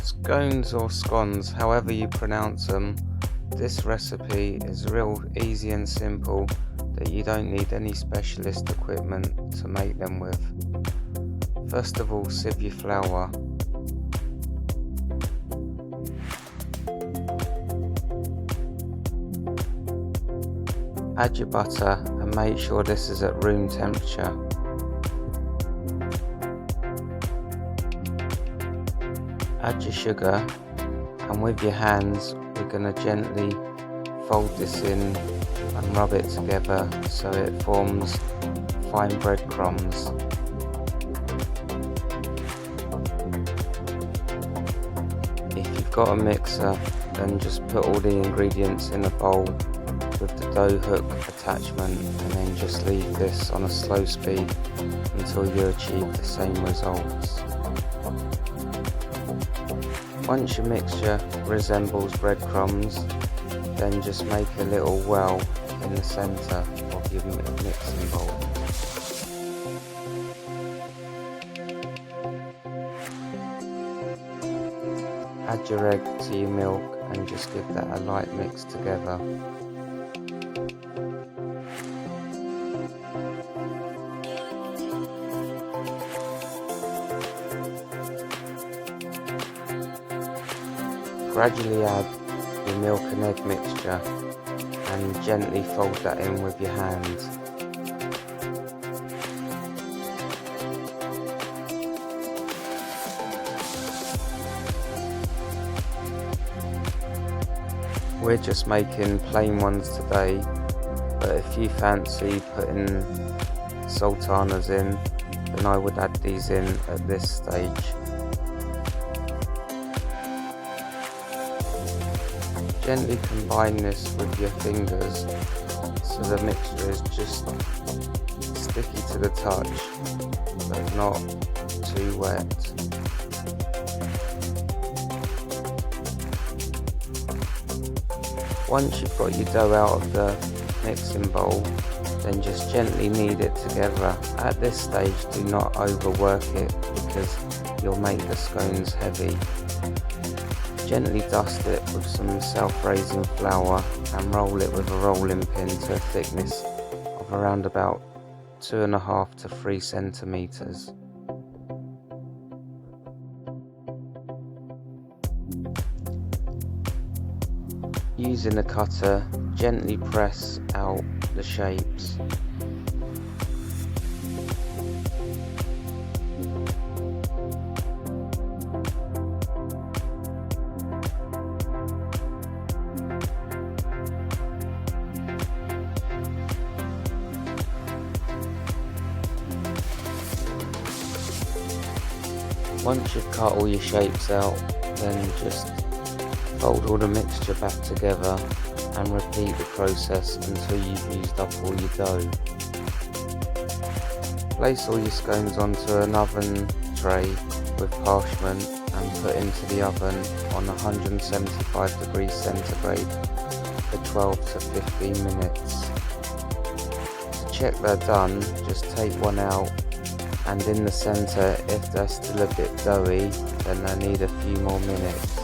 Scones or scones, however you pronounce them, this recipe is real easy and simple that you don't need any specialist equipment to make them with. First of all, sieve your flour. Add your butter and make sure this is at room temperature. Add your sugar, and with your hands we're going to gently fold this in and rub it together so it forms fine breadcrumbs. If you've got a mixer, then just put all the ingredients in a bowl with the dough hook attachment, and then just leave this on a slow speed until you achieve the same results. Once your mixture resembles breadcrumbs, then just make a little well in the centre of your mixing bowl. Add your egg to your milk and just give that a light mix together. Gradually add your milk and egg mixture and gently fold that in with your hands. We're just making plain ones today, but if you fancy putting sultanas in, then I would add these in at this stage. Gently combine this with your fingers so the mixture is just sticky to the touch but not too wet. Once you've got your dough out of the mixing bowl, then just gently knead it together. At this stage, do not overwork it because you'll make the scones heavy. Gently dust it with some self-raising flour and roll it with a rolling pin to a thickness of around about 2.5 to 3 centimeters. Using a cutter, gently press out the shapes. Once you've cut all your shapes out, then just fold all the mixture back together and repeat the process until you've used up all your dough. Place all your scones onto an oven tray with parchment and put into the oven on 175 degrees centigrade for 12 to 15 minutes. To check they're done, just take one out, and in the centre, if they're still a bit doughy, then they need a few more minutes.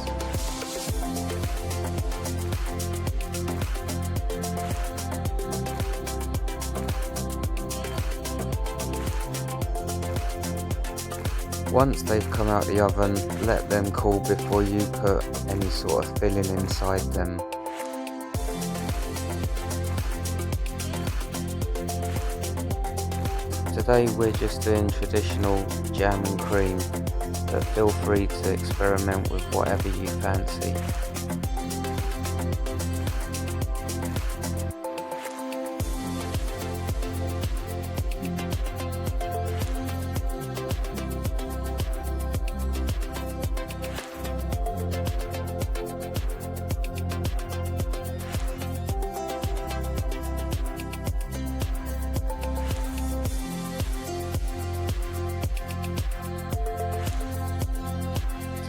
Once they've come out the oven, let them cool before you put any sort of filling inside them. Today we're just doing traditional jam and cream, but feel free to experiment with whatever you fancy.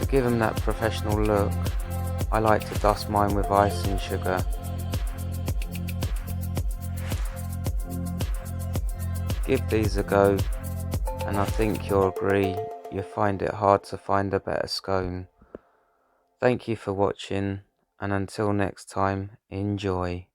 To give them that professional look, I like to dust mine with icing sugar. Give these a go, and I think you'll agree, you find it hard to find a better scone. Thank you for watching, and until next time, enjoy.